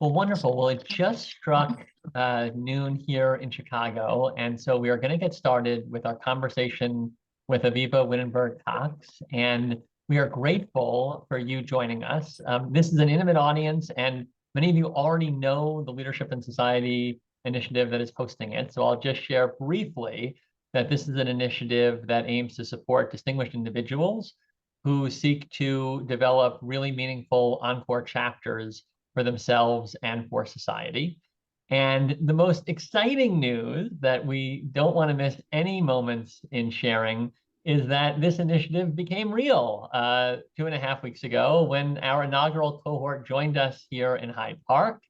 Well, wonderful. Well, it just struck noon here in Chicago, and so we are going to get started with our conversation with Avivah Wittenberg-Cox, and we are grateful for you joining us. This is an intimate audience, and many of you already know the Leadership in Society initiative that is hosting it, so I'll just share briefly that this is an initiative that aims to support distinguished individuals who seek to develop really meaningful encore chapters for themselves and for society. And the most exciting news that we don't want to miss any moments in sharing is that this initiative became real 2.5 weeks ago when our inaugural cohort joined us here in Hyde Park.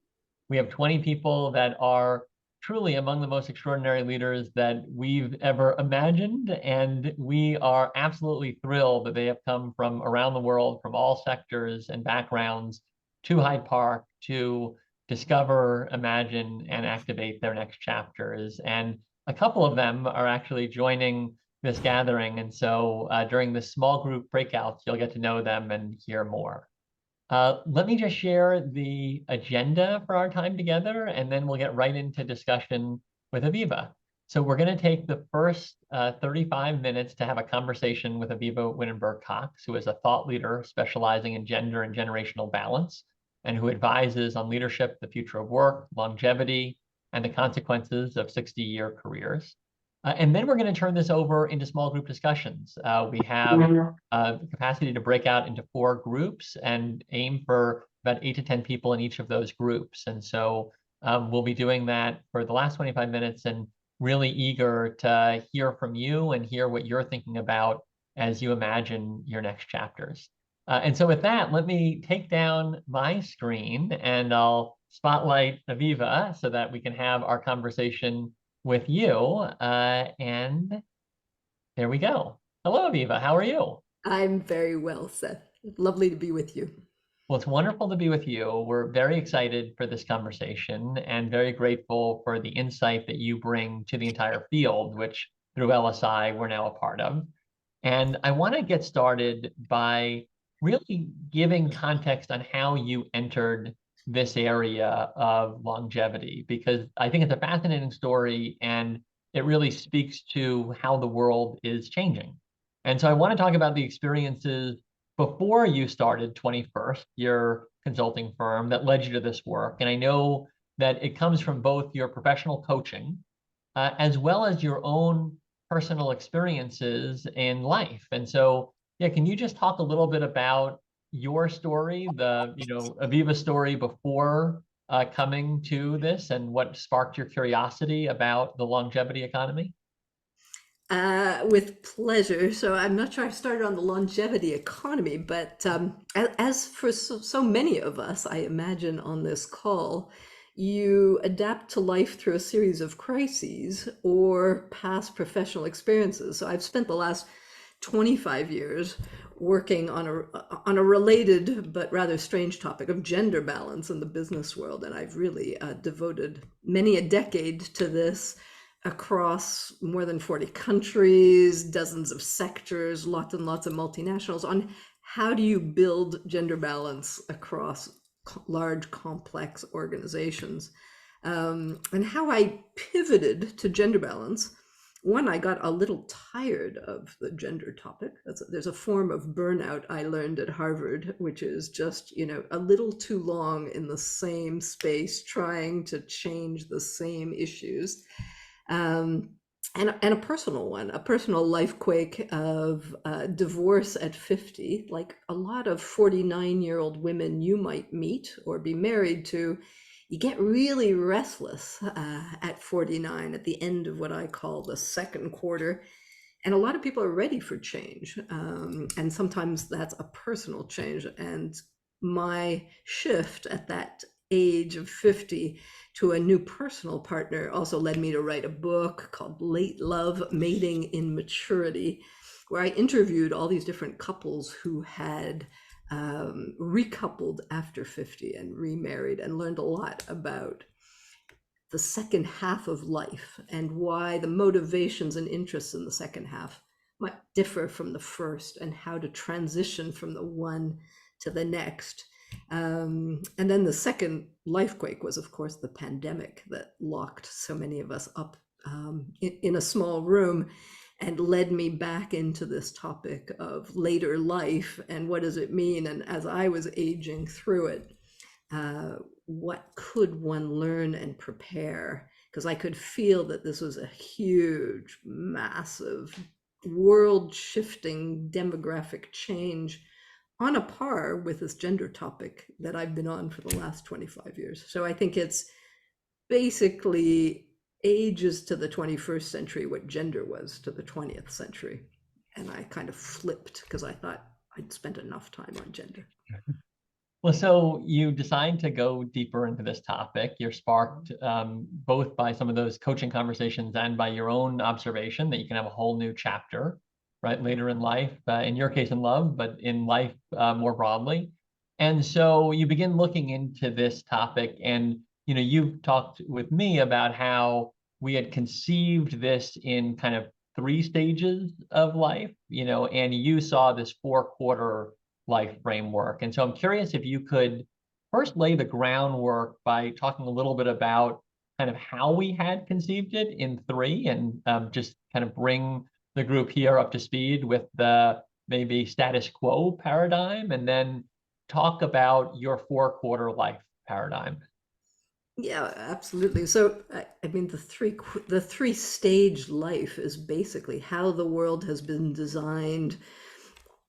We have 20 people that are truly among the most extraordinary leaders that we've ever imagined. And we are absolutely thrilled that they have come from around the world, from all sectors and backgrounds, to Hyde Park to discover, imagine, and activate their next chapters. And a couple of them are actually joining this gathering. And so during the small group breakouts, you'll get to know them and hear more. Let me just share the agenda for our time together, and then we'll get right into discussion with Avivah. So we're going to take the first 35 minutes to have a conversation with Avivah Wittenberg-Cox, who is a thought leader specializing in gender and generational balance, and who advises on leadership, the future of work, longevity, and the consequences of 60-year careers. And then we're going to turn this over into small group discussions. We have the capacity to break out into 4 groups and aim for about 8 to 10 people in each of those groups. And so we'll be doing that for the last 25 minutes and really eager to hear from you and hear what you're thinking about as you imagine your next chapters. And so with that, let me take down my screen and I'll spotlight Avivah so that we can have our conversation with you. And there we go. Hello, Avivah. How are you? I'm very well, Seth. Lovely to be with you. Well, it's wonderful to be with you. We're very excited for this conversation and very grateful for the insight that you bring to the entire field, which through LSI we're now a part of. And I want to get started by really giving context on how you entered this area of longevity, because I think it's a fascinating story and it really speaks to how the world is changing. And so I want to talk about the experiences before you started 21st, your consulting firm that led you to this work. And I know that it comes from both your professional coaching as well as your own personal experiences in life. And so, yeah, can you just talk a little bit about your story, the Avivah story before coming to this, and what sparked your curiosity about the longevity economy? With pleasure. So I'm not sure I started on the longevity economy, but as for so many of us, I imagine on this call, you adapt to life through a series of crises or past professional experiences. So I've spent the last 25 years working on a related but rather strange topic of gender balance in the business world, and I've really devoted many a decade to this across more than 40 countries, dozens of sectors, lots and lots of multinationals, on how do you build gender balance across large, complex organizations. And how I pivoted to gender balance. One, I got a little tired of the gender topic. There's a form of burnout I learned at Harvard, which is just, a little too long in the same space, trying to change the same issues. And a personal one, a personal life quake of divorce at 50, like a lot of 49-year-old women you might meet or be married to. You get really restless at 49, at the end of what I call the second quarter. And a lot of people are ready for change. And sometimes that's a personal change. And my shift at that age of 50 to a new personal partner also led me to write a book called Late Love, Mating in Maturity, where I interviewed all these different couples who had recoupled after 50 and remarried, and learned a lot about the second half of life and why the motivations and interests in the second half might differ from the first, and how to transition from the one to the next. And then the second lifequake was, of course, the pandemic that locked so many of us up in a small room and led me back into this topic of later life and what does it mean. And as I was aging through it, what could one learn and prepare? Because I could feel that this was a huge, massive, world shifting demographic change on a par with this gender topic that I've been on for the last 25 years. So I think it's basically ages to the 21st century what gender was to the 20th century. And I kind of flipped because I thought I'd spent enough time on gender. Well, so you decide to go deeper into this topic. You're sparked both by some of those coaching conversations and by your own observation that you can have a whole new chapter, right, later in life, in your case in love, but in life more broadly. And so you begin looking into this topic, and you've talked with me about how we had conceived this in kind of three stages of life, and you saw this 4-quarter life framework. And so I'm curious if you could first lay the groundwork by talking a little bit about kind of how we had conceived it in 3, and just kind of bring the group here up to speed with the maybe status quo paradigm, and then talk about your 4-quarter life paradigm. Yeah, absolutely. So, I mean, the three stage life is basically how the world has been designed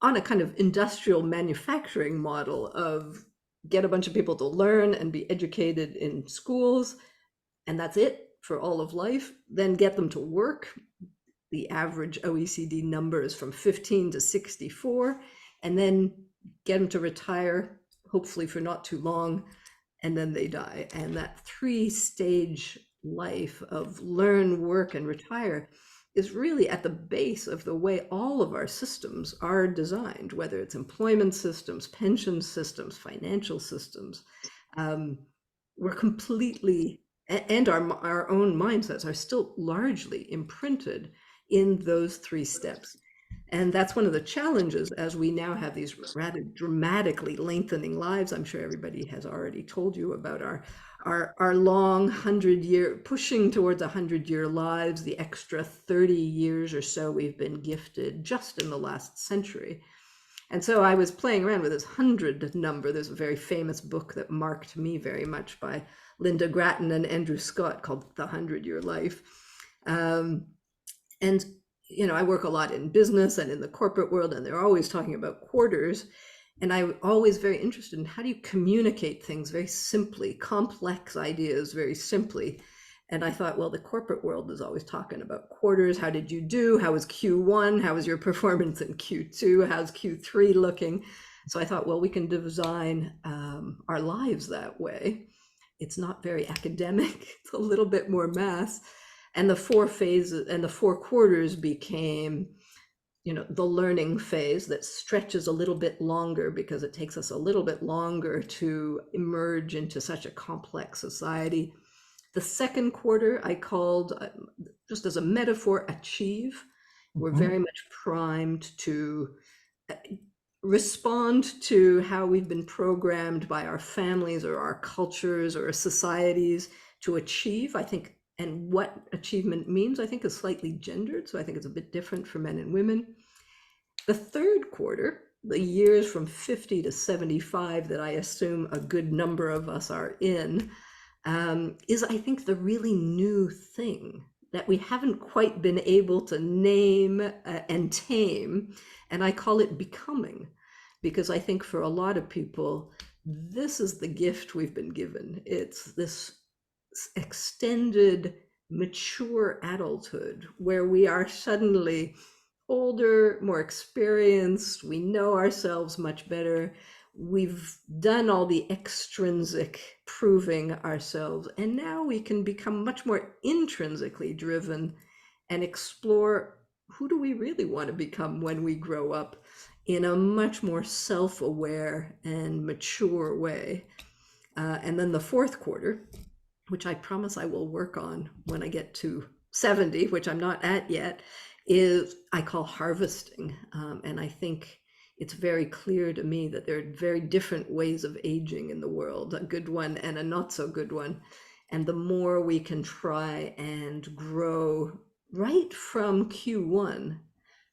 on a kind of industrial manufacturing model of get a bunch of people to learn and be educated in schools, and that's it for all of life. Then get them to work. The average OECD number is from 15 to 64, and then get them to retire, hopefully for not too long, and then they die. And that 3-stage life of learn, work, and retire is really at the base of the way all of our systems are designed, whether it's employment systems, pension systems, financial systems. We're completely, and our own mindsets are still largely imprinted in those 3 steps. And that's one of the challenges as we now have these rather dramatically lengthening lives. I'm sure everybody has already told you about our long 100-year, pushing towards 100-year lives, the extra 30 years or so we've been gifted just in the last century. And so I was playing around with this 100 number. There's a very famous book that marked me very much by Linda Grattan and Andrew Scott called The 100-Year Life. And I work a lot in business and in the corporate world, and they're always talking about quarters. And I'm always very interested in how do you communicate things very simply, complex ideas very simply. And I thought, well, the corporate world is always talking about quarters. How did you do? How was Q1? How was your performance in Q2? How's Q3 looking? So I thought, well, we can design our lives that way. It's not very academic. It's a little bit more math. And the 4 phases and the 4 quarters became, the learning phase that stretches a little bit longer because it takes us a little bit longer to emerge into such a complex society. The second quarter I called, just as a metaphor, achieve. We're very much primed to respond to how we've been programmed by our families or our cultures or societies to achieve, I think. And what achievement means, I think, is slightly gendered. So I think it's a bit different for men and women. The third quarter, the years from 50 to 75 that I assume a good number of us are in, is, I think, the really new thing that we haven't quite been able to name and tame. And I call it becoming, because I think for a lot of people, this is the gift we've been given. It's this extended, mature adulthood where we are suddenly older, more experienced, we know ourselves much better, we've done all the extrinsic proving ourselves, and now we can become much more intrinsically driven and explore who do we really want to become when we grow up in a much more self-aware and mature way. And then the 4th quarter, which I promise I will work on when I get to 70, which I'm not at yet, is I call harvesting. And I think it's very clear to me that there are very different ways of aging in the world, a good one and a not so good one. And the more we can try and grow right from Q1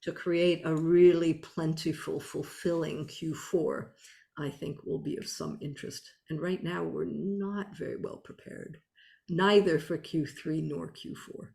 to create a really plentiful, fulfilling Q4, I think will be of some interest. And right now, we're not very well prepared, neither for Q3 nor Q4.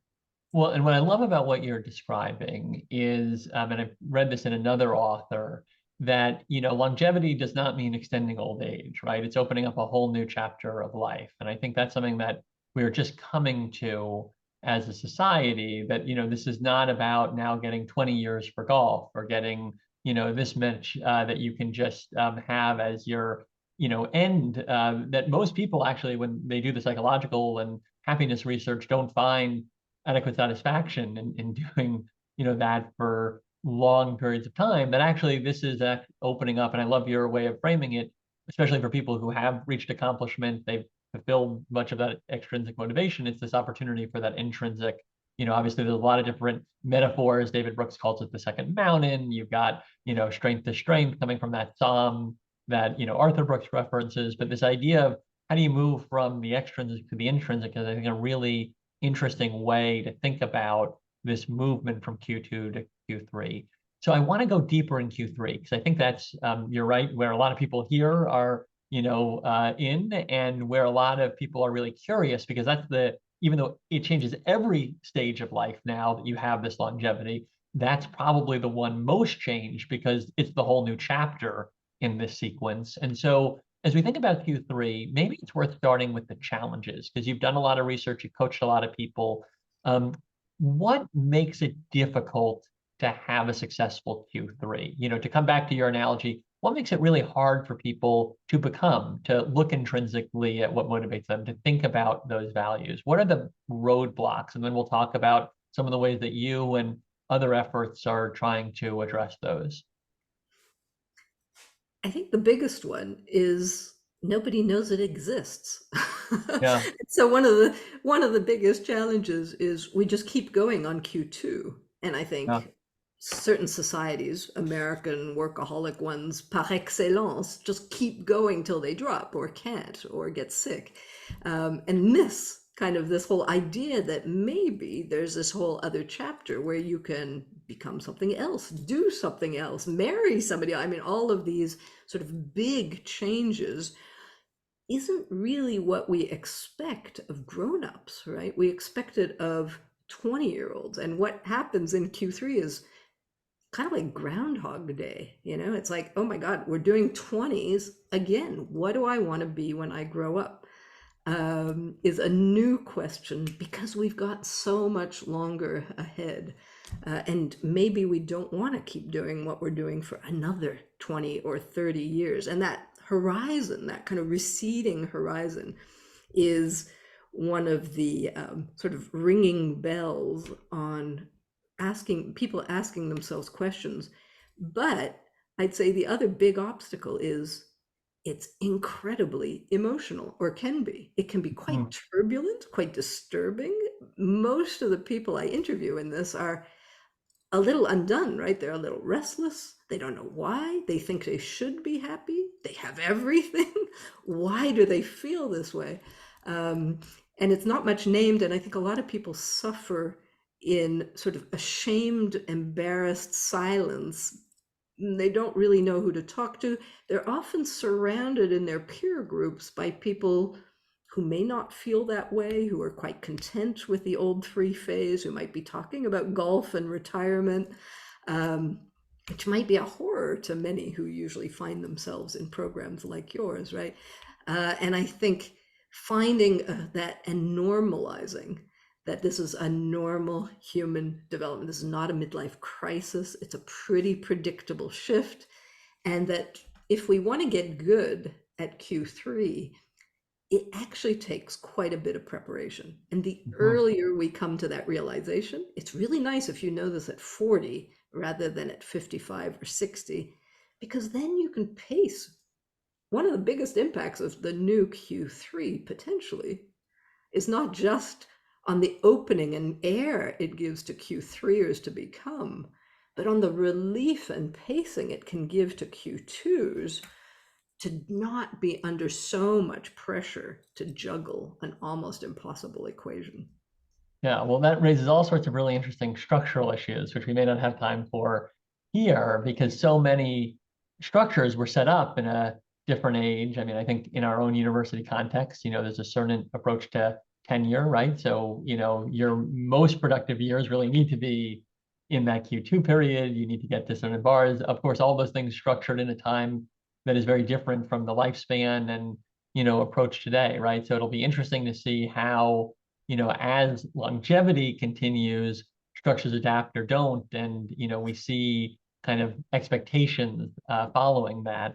Well, and what I love about what you're describing is, and I've read this in another author, that longevity does not mean extending old age, right? It's opening up a whole new chapter of life, and I think that's something that we're just coming to as a society. That this is not about now getting 20 years for golf or getting this much that you can just have as your end. That most people actually, when they do the psychological and happiness research, don't find adequate satisfaction in doing that for long periods of time. That actually this is opening up, and I love your way of framing it, especially for people who have reached accomplishment, they've fulfilled much of that extrinsic motivation. It's this opportunity for that intrinsic. Obviously there's a lot of different metaphors. David Brooks calls it the second mountain. You've got strength to strength coming from that psalm that Arthur Brooks references. But this idea of how do you move from the extrinsic to the intrinsic is, I think, a really interesting way to think about this movement from Q2 to Q3. So I want to go deeper in Q3 because I think that's you're right, where a lot of people here are in, and where a lot of people are really curious, because that's even though it changes every stage of life now that you have this longevity, that's probably the one most changed because it's the whole new chapter in this sequence. And so as we think about Q3, maybe it's worth starting with the challenges, because you've done a lot of research, you've coached a lot of people. What makes it difficult to have a successful Q3? To come back to your analogy, what makes it really hard for people to look intrinsically at what motivates them, to think about those values? What are the roadblocks? And then we'll talk about some of the ways that you and other efforts are trying to address those. I think the biggest one is nobody knows it exists. Yeah. So one of the biggest challenges is we just keep going on Q2. And I Yeah. think certain societies, American workaholic ones par excellence, just keep going till they drop or can't or get sick, and miss kind of this whole idea that maybe there's this whole other chapter where you can become something else, do something else, marry somebody. I mean, all of these sort of big changes isn't really what we expect of grown-ups, right? We expect it of 20-year-olds. And what happens in Q3 is kind of like Groundhog Day. It's like, oh my God, we're doing 20s again. What do I want to be when I grow up? Is a new question, because we've got so much longer ahead. And maybe we don't want to keep doing what we're doing for another 20 or 30 years. And that horizon, that kind of receding horizon, is one of the sort of ringing bells on asking themselves questions. But I'd say the other big obstacle is it's incredibly emotional, or can be. It can be quite turbulent, quite disturbing. Most of the people I interview in this are a little undone, right? They're a little restless. They don't know why. They think they should be happy. They have everything. Why do they feel this way? And it's not much named. And I think a lot of people suffer in sort of ashamed, embarrassed silence. They don't really know who to talk to. They're often surrounded in their peer groups by people who may not feel that way, who are quite content with the old three phase, who might be talking about golf and retirement, which might be a horror to many who usually find themselves in programs like yours, right? And I think finding that and normalizing that this is a normal human development. This is not a midlife crisis. It's a pretty predictable shift. And that if we want to get good at Q3, it actually takes quite a bit of preparation. And the earlier we come to that realization, it's really nice if you know this at 40 rather than at 55 or 60, because then you can pace. One of the biggest impacts of the new Q3 potentially is not just on the opening and air it gives to Q3ers to become, but on the relief and pacing it can give to Q2s to not be under so much pressure to juggle an almost impossible equation. Yeah, well, that raises all sorts of really interesting structural issues, which we may not have time for here because so many structures were set up in a different age. I mean, I think in our own university context, there's a certain approach to tenure, right? So, your most productive years really need to be in that Q2 period. You need to get to certain bars. Of course, all those things structured in a time that is very different from the lifespan and, approach today, right? So it'll be interesting to see how as longevity continues, structures adapt or don't, and we see kind of expectations following that.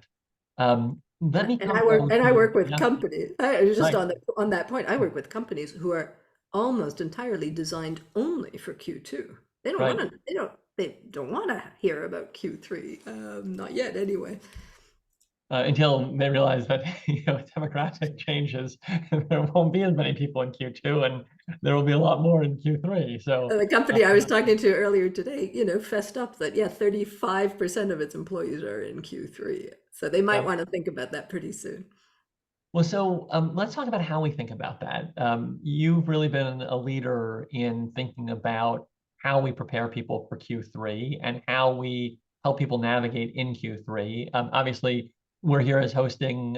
Let me And come though I to work with yeah, companies. I just right, on that point, I work with companies who are almost entirely designed only for Q2. They don't want right. to. They don't want to hear about Q3. Not yet, anyway. Until they realize that demographic changes, there won't be as many people in Q2, and there will be a lot more in Q3. So, The uh, company I was talking to earlier today, fessed up that, yeah, 35% of its employees are in Q3. So they might yeah. want to think about that pretty soon. Well, so let's talk about how we think about that. You've really been a leader in thinking about how we prepare people for Q3 and how we help people navigate in Q3. Obviously, we're here as hosting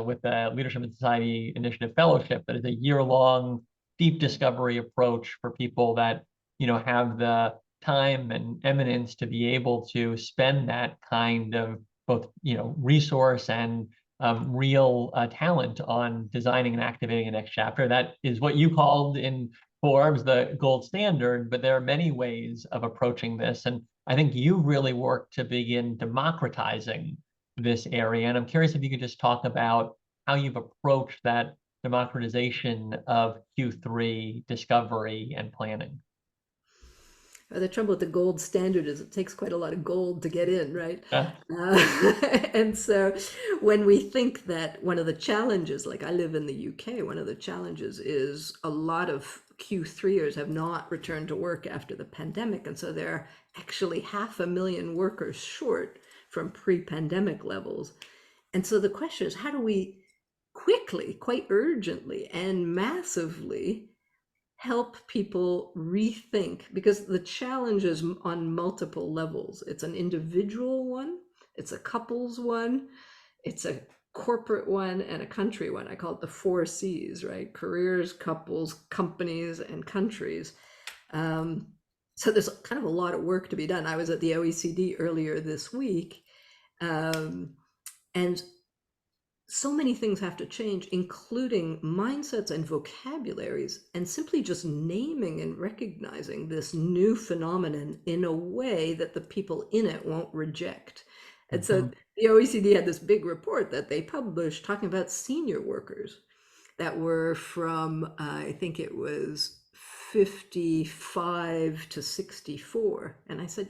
with the Leadership in Society Initiative Fellowship that is a year-long deep discovery approach for people that have the time and eminence to be able to spend that kind of both resource and real talent on designing and activating a next chapter. That is what you called in Forbes the gold standard, but there are many ways of approaching this. And I think you've really worked to begin democratizing this area. And I'm curious if you could just talk about how you've approached that democratization of Q3 discovery and planning. The trouble with the gold standard is it takes quite a lot of gold to get in, right? Yeah. Uh, and so when we think that one of the challenges, like I live in the UK, one of the challenges is a lot of Q3ers have not returned to work after the pandemic. And so they're actually 500,000 workers short from pre-pandemic levels. And so the question is, how do we quickly, quite urgently, and massively help people rethink, because the challenge is on multiple levels. It's an individual one, it's a couples one, it's a corporate one, and a country one. I call it the 4 C's, right? Careers, couples, companies, and countries. Um, so there's kind of a lot of work to be done. I was at the OECD earlier this week, and so many things have to change, including mindsets and vocabularies, and simply just naming and recognizing this new phenomenon in a way that the people in it won't reject. And so Mhm. the OECD had this big report that they published talking about senior workers that were from, I think it was 55 to 64. And I said,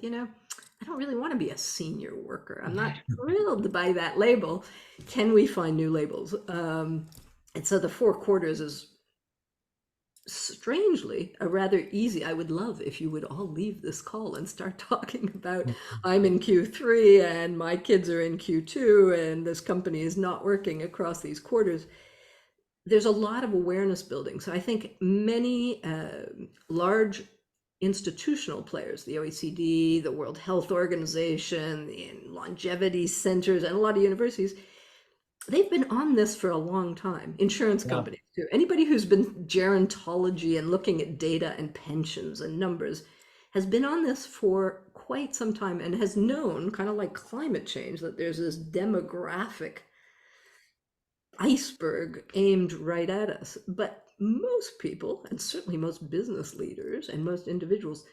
I don't really want to be a senior worker. I'm not thrilled by that label. Can we find new labels? And so the 4 quarters is strangely a rather easy. I would love if you would all leave this call and start talking about I'm in Q3 and my kids are in Q2 and this company is not working across these quarters. There's a lot of awareness building. So I think many large institutional players, the OECD, the World Health Organization, the longevity centers, and a lot of universities, they've been on this for a long time. Insurance Yeah. companies too. Anybody who's been gerontology and looking at data and pensions and numbers has been on this for quite some time and has known, kind of like climate change, that there's this demographic iceberg aimed right at us. But most people, and certainly most business leaders and most individuals,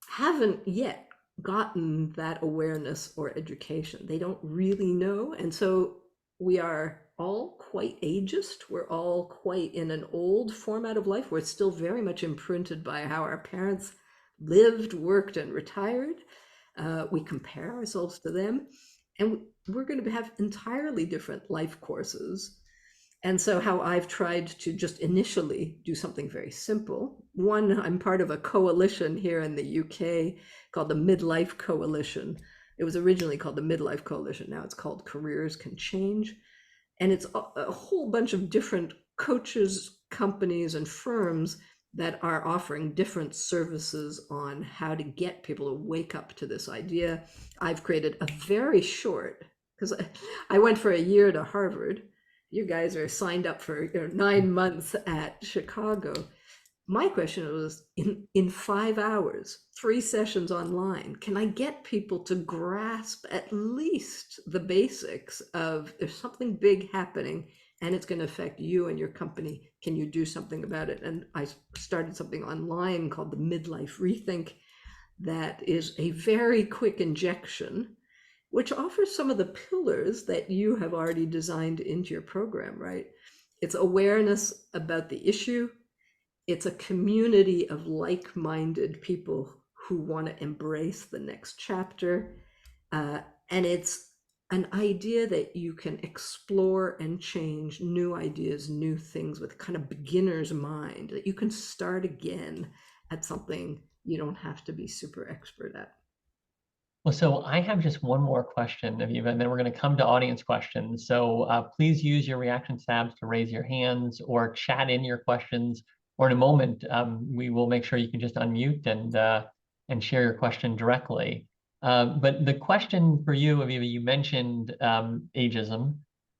haven't yet gotten that awareness or education. They don't really know. And so we are all quite ageist. We're all quite in an old format of life. We're still very much imprinted by how our parents lived, worked, and retired. We compare ourselves to them. And we're going to have entirely different life courses. And so, how I've tried to just initially do something very simple one, I'm part of a coalition here in the UK called the Midlife Coalition. It was originally called the Midlife Coalition. Now it's called Careers Can Change. And it's a whole bunch of different coaches, companies, and firms that are offering different services on how to get people to wake up to this idea. I've created a very short, because I went for a year to Harvard. You guys are signed up for 9 months at Chicago. My question was, in 5 hours, 3 sessions online, can I get people to grasp at least the basics of there's something big happening and it's going to affect you and your company? Can you do something about it? And I started something online called the Midlife Rethink that is a very quick injection, which offers some of the pillars that you have already designed into your program, right? It's awareness about the issue. It's a community of like-minded people who want to embrace the next chapter. And it's an idea that you can explore and change new ideas, new things with kind of beginner's mind, that you can start again at something you don't have to be super expert at. Well, so I have just one more question, Aviva, and then we're going to come to audience questions. So please use your reaction tabs to raise your hands or chat in your questions. Or in a moment, we will make sure you can just unmute and share your question directly. But the question for you, Aviva, you mentioned ageism.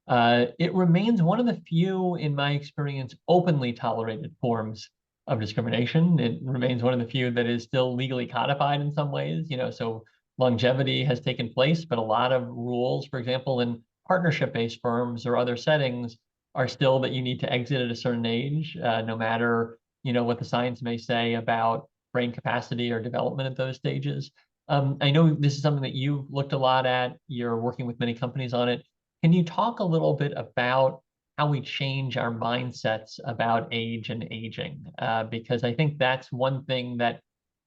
It remains one of the few, in my experience, openly tolerated forms of discrimination. It remains one of the few that is still legally codified in some ways, so longevity has taken place, but a lot of rules, for example, in partnership-based firms or other settings, are still that you need to exit at a certain age, no matter what the science may say about brain capacity or development at those stages. I know this is something that you've looked a lot at. You're working with many companies on it. Can you talk a little bit about how we change our mindsets about age and aging? Because I think that's one thing that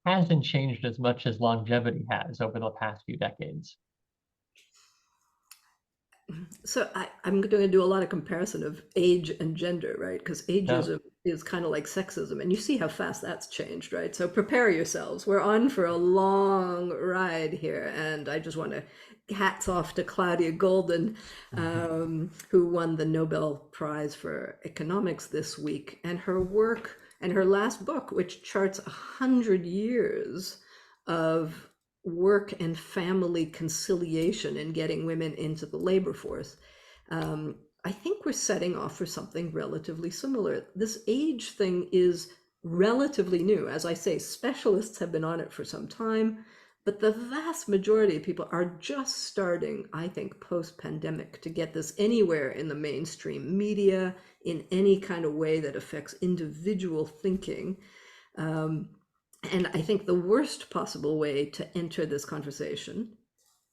hasn't changed as much as longevity has over the past few decades. So I'm going to do a lot of comparison of age and gender, right? Because Yeah. ageism is kind of like sexism, and you see how fast that's changed, right? So prepare yourselves. We're on for a long ride here, and I just want to hats off to Claudia Golden, who won the Nobel Prize for Economics this week, and her work and her last book, which charts 100 years of work and family conciliation in getting women into the labor force. I think we're setting off for something relatively similar. This age thing is relatively new. As I say, specialists have been on it for some time, but the vast majority of people are just starting, I think, post-pandemic to get this anywhere in the mainstream media, in any kind of way that affects individual thinking. And I think the worst possible way to enter this conversation,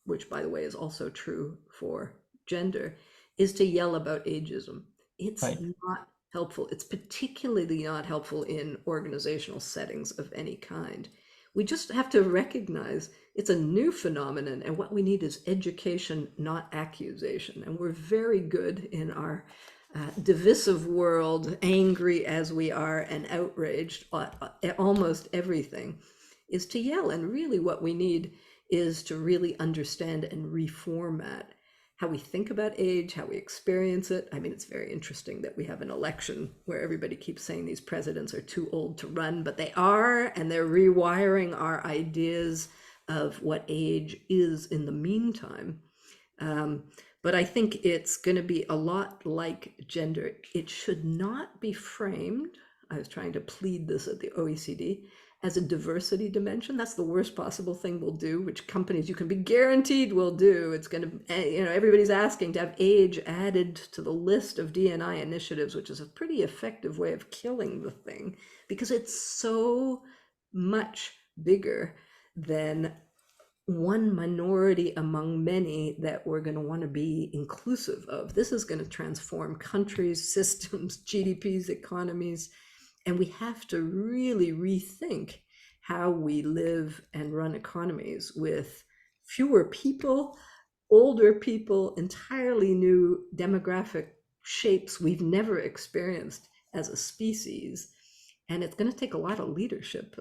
which by the way is also true for gender, is to yell about ageism. It's Right. not helpful. It's particularly not helpful in organizational settings of any kind. We just have to recognize it's a new phenomenon, and what we need is education, not accusation. And we're very good in our divisive world, angry as we are and outraged at almost everything, is to yell. And really what we need is to really understand and reformat how we think about age, how we experience it. I mean, it's very interesting that we have an election where everybody keeps saying these presidents are too old to run, but they are, and they're rewiring our ideas of what age is in the meantime. But I think it's going to be a lot like gender. It should not be framed, I was trying to plead this at the OECD, as a diversity dimension. That's the worst possible thing we'll do, which companies you can be guaranteed will do. It's going to, everybody's asking to have age added to the list of D&I initiatives, which is a pretty effective way of killing the thing, because it's so much bigger than one minority among many that we're going to want to be inclusive of. This is going to transform countries, systems, GDPs, economies, and we have to really rethink how we live and run economies with fewer people, older people, entirely new demographic shapes we've never experienced as a species. And it's going to take a lot of leadership.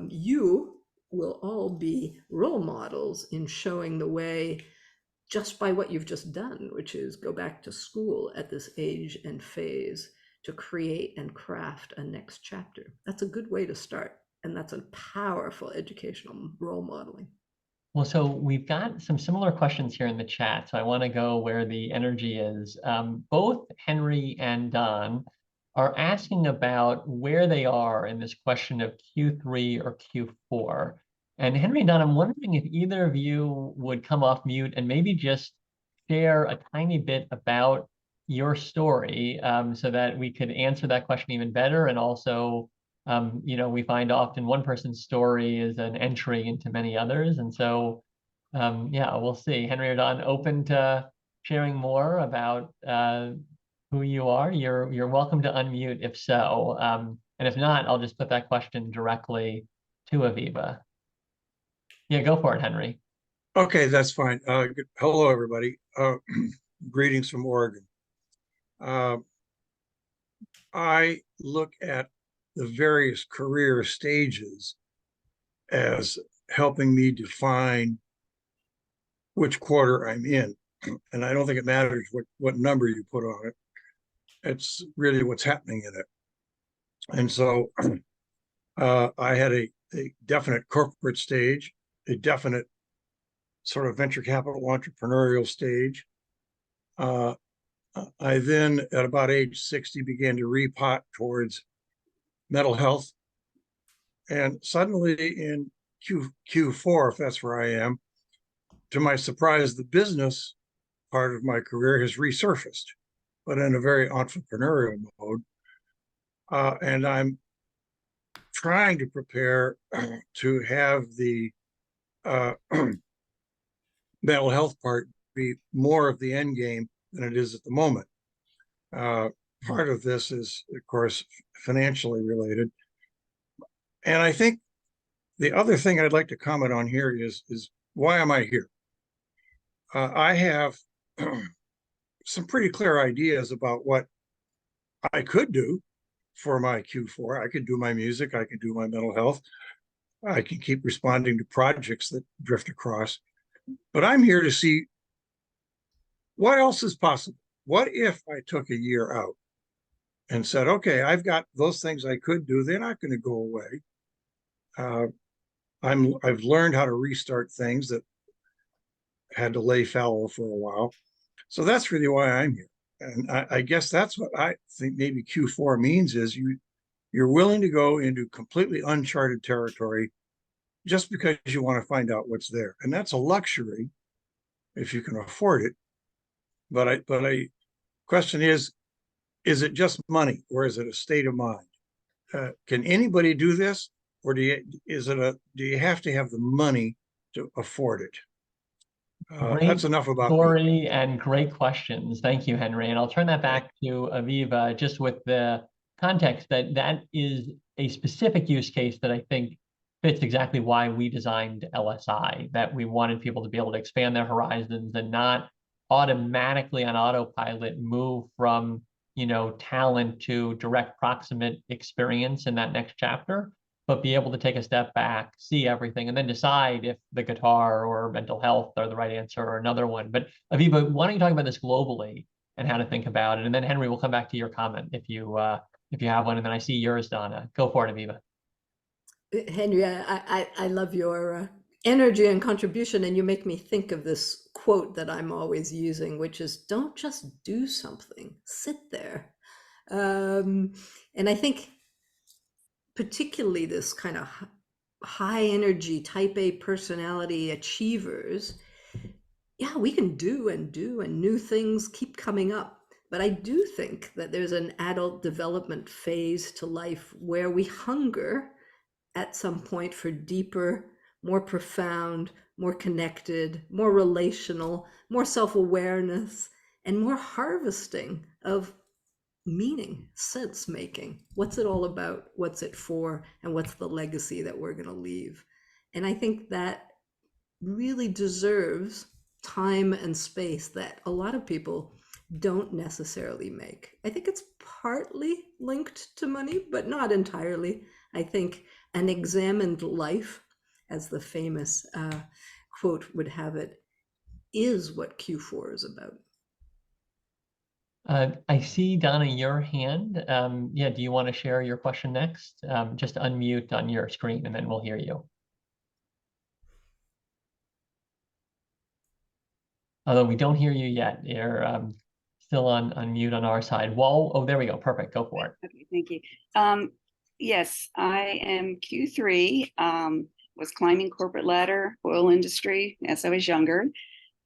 You will all be role models in showing the way just by what you've just done, which is go back to school at this age and phase to create and craft a next chapter. That's a good way to start. And that's a powerful educational role modeling. Well, so we've got some similar questions here in the chat. So I want to go where the energy is. Both Henry and Don are asking about where they are in this question of Q3 or Q4. And Henry and Don, I'm wondering if either of you would come off mute and maybe just share a tiny bit about your story, so that we could answer that question even better. And also, we find often one person's story is an entry into many others. And so, yeah, we'll see. Henry or Don, open to sharing more about who you are. You're welcome to unmute if so. And if not, I'll just put that question directly to Avivah. Yeah, go for it, Henry. Okay, that's fine. Hello, everybody. Greetings from Oregon. I look at the various career stages as helping me define which quarter I'm in. And I don't think it matters what number you put on it. It's really what's happening in it. And so I had a definite corporate stage, a definite sort of venture capital entrepreneurial stage. I then, at about age 60, began to repot towards mental health. And suddenly in Q4, if that's where I am, to my surprise, the business part of my career has resurfaced, but in a very entrepreneurial mode. And I'm trying to prepare to have the mental health part be more of the end game than it is at the moment. Part of this is, of course, financially related. And I think the other thing I'd like to comment on here is why am I here? I have some pretty clear ideas about what I could do for my Q4. I could do my music. I could do my mental health. I can keep responding to projects that drift across. But I'm here to see what else is possible. What if I took a year out and said, okay, I've got those things I could do. They're not going to go away. I've learned how to restart things that had to lay fallow for a while. So that's really why I'm here. And I guess that's what I think maybe Q4 means is you're willing to go into completely uncharted territory just because you want to find out what's there. And that's a luxury if you can afford it. But I question is it just money or is it a state of mind? Can anybody do this, or do you have to have the money to afford it? That's enough about me. Story and great questions. Thank you, Henry. And I'll turn that back to Avivah, just with the context that that is a specific use case that I think fits exactly why we designed LSI, that we wanted people to be able to expand their horizons and not automatically on autopilot move from, talent to direct proximate experience in that next chapter, but be able to take a step back, see everything, and then decide if the guitar or mental health are the right answer or another one. But Avivah, why don't you talk about this globally and how to think about it? And then Henry, we'll come back to your comment if you have one. And then I see yours, Donna. Go for it, Avivah. Henry, I love your energy and contribution, and you make me think of this quote that I'm always using, which is don't just do something, sit there. And I think particularly this kind of high energy type A personality achievers, yeah, we can do and new things keep coming up. But I do think that there's an adult development phase to life where we hunger at some point for deeper, more profound, more connected, more relational, more self-awareness, and more harvesting of meaning, sense making. What's it all about? What's it for? And what's the legacy that we're going to leave? And I think that really deserves time and space that a lot of people don't necessarily make. I think it's partly linked to money, but not entirely. I think an examined life, as the famous quote would have it, is what Q4 is about. I see, Donna, your hand. Yeah, do you want to share your question next? Just unmute on your screen and then we'll hear you. Although we don't hear you yet. You're still on mute on our side. Well, oh, there we go. Perfect. Go for it. Okay, thank you. Yes, I am Q3, was climbing corporate ladder, oil industry as I was younger.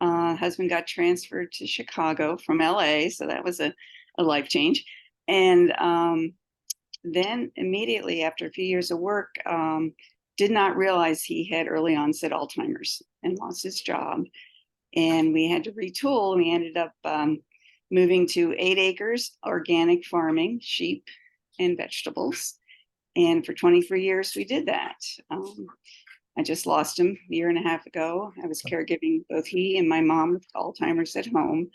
Husband got transferred to Chicago from LA, so that was a life change. And then immediately after a few years of work, did not realize he had early onset Alzheimer's and lost his job. And we had to retool. We ended up moving to 8 acres, organic farming, sheep and vegetables. And for 23 years, we did that. I just lost him a year and a half ago. I was caregiving both he and my mom with Alzheimer's at home.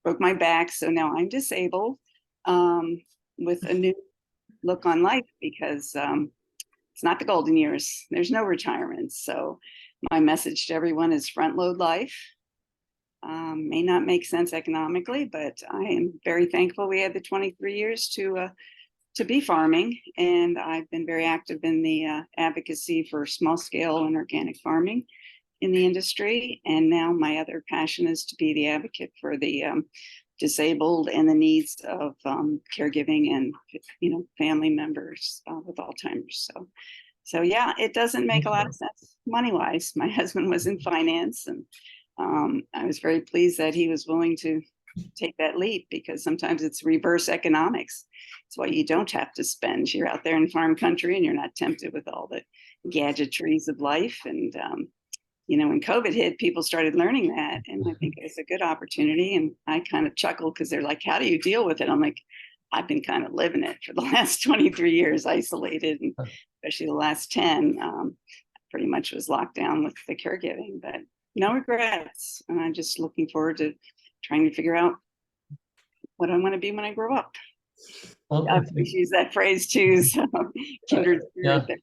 Broke my back, so now I'm disabled with a new look on life because it's not the golden years. There's no retirement. So my message to everyone is front load life. May not make sense economically, but I am very thankful we had the 23 years to be farming. And I've been very active in the advocacy for small scale and organic farming in the industry. And now my other passion is to be the advocate for the disabled and the needs of caregiving and, family members with Alzheimer's. So yeah, it doesn't make a lot of sense money-wise. My husband was in finance, and I was very pleased that he was willing to take that leap, because sometimes it's reverse economics. It's why you don't have to spend. You're out there in farm country and you're not tempted with all the gadgetries of life. And, when COVID hit, people started learning that. And I think it's a good opportunity. And I kind of chuckle because they're like, how do you deal with it? I'm like, I've been kind of living it for the last 23 years, isolated, and especially the last 10, pretty much was locked down with the caregiving, but no regrets. And I'm just looking forward to trying to figure out what I want to be when I grow up. Well, I always use that phrase too. So kindred spirit there.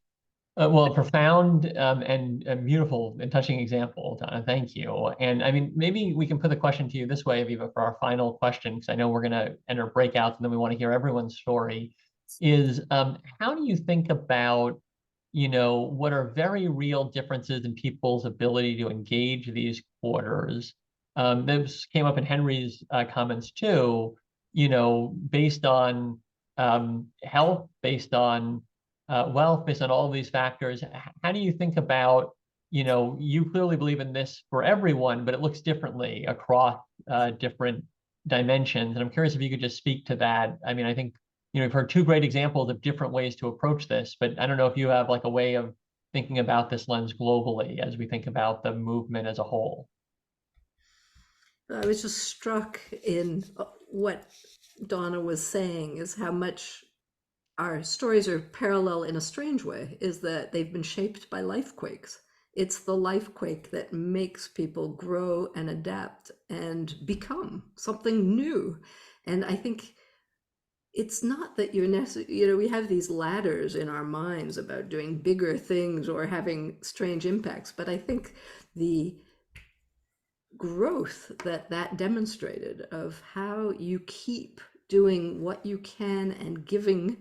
Well, a profound and a beautiful and touching example, Donna. Thank you. And I mean, maybe we can put the question to you this way, Avivah, for our final question, because I know we're going to enter breakouts and then we want to hear everyone's story, is how do you think about, what are very real differences in people's ability to engage these quarters? This came up in Henry's comments too, based on health, based on wealth, based on all of these factors. How do you think about, you clearly believe in this for everyone, but it looks differently across different dimensions. And I'm curious if you could just speak to that. I mean, I think, we've heard two great examples of different ways to approach this, but I don't know if you have like a way of thinking about this lens globally as we think about the movement as a whole. I was just struck in what Donna was saying is how much our stories are parallel in a strange way, is that they've been shaped by life quakes. It's the life quake that makes people grow and adapt and become something new. And I think it's not that you're necessarily, we have these ladders in our minds about doing bigger things or having strange impacts, but I think the growth that demonstrated of how you keep doing what you can and giving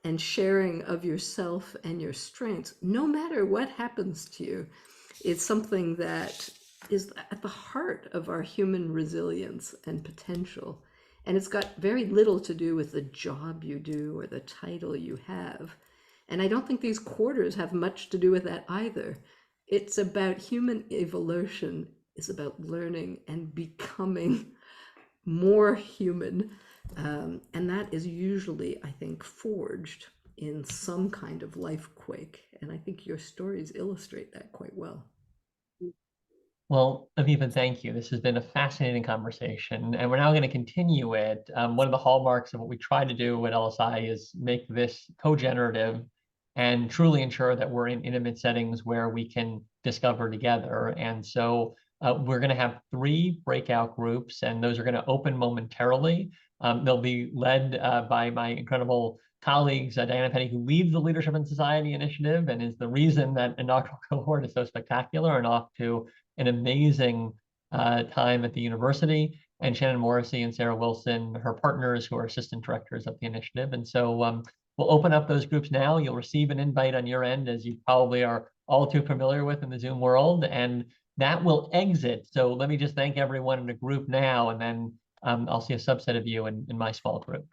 and sharing of yourself and your strengths, no matter what happens to you, is something that is at the heart of our human resilience and potential. And it's got very little to do with the job you do or the title you have. And I don't think these quarters have much to do with that either. It's about human evolution. It's about learning and becoming more human. And that is usually, I think, forged in some kind of life quake. And I think your stories illustrate that quite well. Well, Avivah, thank you. This has been a fascinating conversation, and we're now going to continue it. One of the hallmarks of what we try to do at LSI is make this co-generative and truly ensure that we're in intimate settings where we can discover together. And so We're going to have 3 breakout groups, and those are going to open momentarily. They'll be led by my incredible colleagues, Diana Penny, who leads the Leadership in Society initiative and is the reason that inaugural cohort is so spectacular and off to an amazing time at the university, and Shannon Morrissey and Sarah Wilson, her partners, who are assistant directors of the initiative. And so we'll open up those groups now. You'll receive an invite on your end, as you probably are all too familiar with in the Zoom world, and that will exit. So let me just thank everyone in the group now, and then I'll see a subset of you in my small group.